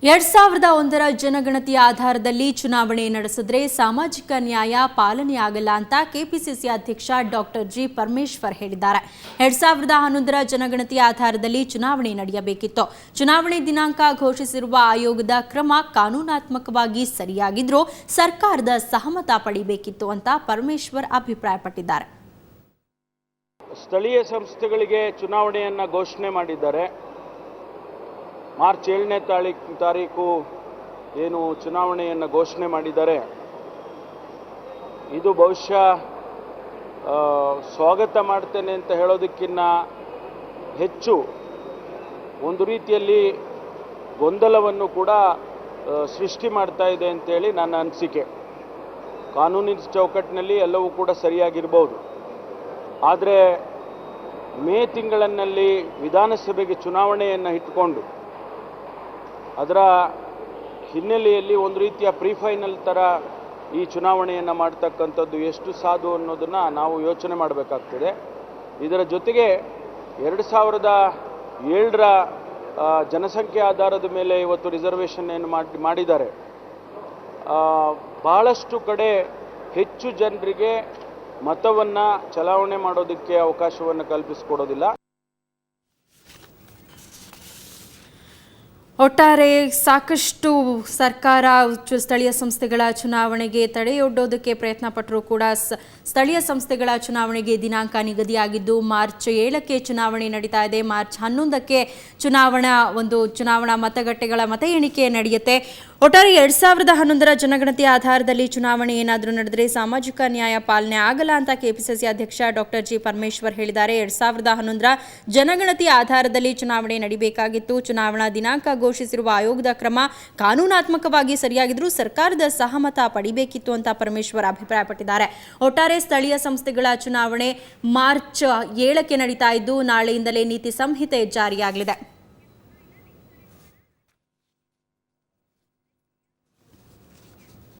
2001ರ ಜನಗಣತಿಯ ಆಧಾರದಲ್ಲಿ ಚುನಾವಣೆ ನಡೆಸಿದ್ರೆ ಸಾಮಾಜಿಕ ನ್ಯಾಯ ಪಾಲನೆಯಾಗಲ್ಲ ಅಂತ ಕೆಪಿಸಿಸಿ ಅಧ್ಯಕ್ಷ ಡಾಕ್ಟರ್ ಜಿ ಪರಮೇಶ್ವರ್ ಹೇಳಿದ್ದಾರೆ. 2011ರ ಜನಗಣತಿಯ ಆಧಾರದಲ್ಲಿ ಚುನಾವಣೆ ನಡೆಯಬೇಕಿತ್ತು. ಚುನಾವಣೆ ದಿನಾಂಕ ಘೋಷಿಸಿರುವ ಆಯೋಗದ ಕ್ರಮ ಕಾನೂನಾತ್ಮಕವಾಗಿ ಸರಿಯಾಗಿದ್ರೂ ಸರ್ಕಾರದ ಸಹಮತ ಪಡೆಯಬೇಕಿತ್ತು ಅಂತ ಪರಮೇಶ್ವರ್ ಅಭಿಪ್ರಾಯಪಟ್ಟಿದ್ದಾರೆ. ಸ್ಥಳೀಯ ಸಂಸ್ಥೆಗಳಿಗೆ ಚುನಾವಣೆಯನ್ನ ಘೋಷಣೆ ಮಾಡಿದ್ದಾರೆ. ಮಾರ್ಚ್ 7ನೇ ತಾರೀಕು ಏನು ಚುನಾವಣೆಯನ್ನು ಘೋಷಣೆ ಮಾಡಿದ್ದಾರೆ, ಇದು ಬಹುಶಃ ಸ್ವಾಗತ ಮಾಡ್ತೇನೆ ಅಂತ ಹೇಳೋದಕ್ಕಿಂತ ಹೆಚ್ಚು ಒಂದು ರೀತಿಯಲ್ಲಿ ಗೊಂದಲವನ್ನು ಕೂಡ ಸೃಷ್ಟಿ ಮಾಡ್ತಾ ಇದೆ ಅಂತೇಳಿ ನನ್ನ ಅನಿಸಿಕೆ. ಕಾನೂನಿನ ಚೌಕಟ್ಟಿನಲ್ಲಿ ಎಲ್ಲವೂ ಕೂಡ ಸರಿಯಾಗಿರ್ಬೋದು, ಆದರೆ ಮೇ ತಿಂಗಳಲ್ಲಿ ವಿಧಾನಸಭೆಗೆ ಚುನಾವಣೆಯನ್ನು ಇಟ್ಟುಕೊಂಡು ಅದರ ಹಿನ್ನೆಲೆಯಲ್ಲಿ ಒಂದು ರೀತಿಯ ಪ್ರೀಫೈನಲ್ ಥರ ಈ ಚುನಾವಣೆಯನ್ನು ಮಾಡ್ತಕ್ಕಂಥದ್ದು ಎಷ್ಟು ಸಾಧು ಅನ್ನೋದನ್ನು ನಾವು ಯೋಚನೆ ಮಾಡಬೇಕಾಗ್ತದೆ. ಇದರ ಜೊತೆಗೆ 2007ರ ಜನಸಂಖ್ಯೆ ಆಧಾರದ ಮೇಲೆ ಇವತ್ತು ರಿಸರ್ವೇಷನ್ ಏನು ಮಾಡಿದ್ದಾರೆ, ಬಹಳಷ್ಟು ಕಡೆ ಹೆಚ್ಚು ಜನರಿಗೆ ಮತವನ್ನು ಚಲಾವಣೆ ಮಾಡೋದಕ್ಕೆ ಅವಕಾಶವನ್ನು ಕಲ್ಪಿಸಿಕೊಡೋದಿಲ್ಲ. ಒಟ್ಟಾರೆ ಸಾಕಷ್ಟು ಸರ್ಕಾರ ಸ್ಥಳೀಯ ಸಂಸ್ಥೆಗಳ ಚುನಾವಣೆಗೆ ತಡೆಯೊಡ್ಡೋದಕ್ಕೆ ಪ್ರಯತ್ನ ಪಟ್ಟರೂ ಕೂಡ ಸ್ಥಳೀಯ ಸಂಸ್ಥೆಗಳ ಚುನಾವಣೆಗೆ ದಿನಾಂಕ ನಿಗದಿಯಾಗಿದ್ದು ಮಾರ್ಚ್ 7ಕ್ಕೆ ಚುನಾವಣೆ ನಡೀತಾ ಇದೆ. ಮಾರ್ಚ್ 11ಕ್ಕೆ ಚುನಾವಣಾ ಮತಗಟ್ಟೆಗಳ ಮತ ಎಣಿಕೆ ನಡೆಯುತ್ತೆ. ಒಟ್ಟಾರೆ 2011ರ ಜನಗಣತಿಯ ಆಧಾರದಲ್ಲಿ ಚುನಾವಣೆ ಏನಾದರೂ ನಡೆದರೆ ಸಾಮಾಜಿಕ ನ್ಯಾಯ ಪಾಲನೆ ಆಗಲ್ಲ ಅಂತ ಕೆಪಿಸಿಸಿ ಅಧ್ಯಕ್ಷ ಡಾಕ್ಟರ್ ಜಿ ಪರಮೇಶ್ವರ್ ಹೇಳಿದ್ದಾರೆ. 2011ರ ಜನಗಣತಿಯ ಆಧಾರದಲ್ಲಿ ಚುನಾವಣೆ ನಡೀಬೇಕಾಗಿತ್ತು. ಚುನಾವಣಾ ದಿನಾಂಕ ಘೋಷಿಸಿರುವ ಆಯೋಗದ ಕ್ರಮ ಕಾನೂನಾತ್ಮಕವಾಗಿ ಸರಿಯಾಗಿದ್ರೂ ಸರ್ಕಾರದ ಸಹಮತ ಪಡಿಬೇಕಿತ್ತು ಅಂತ ಪರಮೇಶ್ವರ್ ಅಭಿಪ್ರಾಯಪಟ್ಟಿದ್ದಾರೆ. ಒಟ್ಟಾರೆ ಸ್ಥಳೀಯ ಸಂಸ್ಥೆಗಳ ಚುನಾವಣೆ ಮಾರ್ಚ್ 7ಕ್ಕೆ ನಡೀತಾ ಇದ್ದು ನಾಳೆಯಿಂದಲೇ ನೀತಿ ಸಂಹಿತೆ ಜಾರಿಯಾಗಲಿದೆ.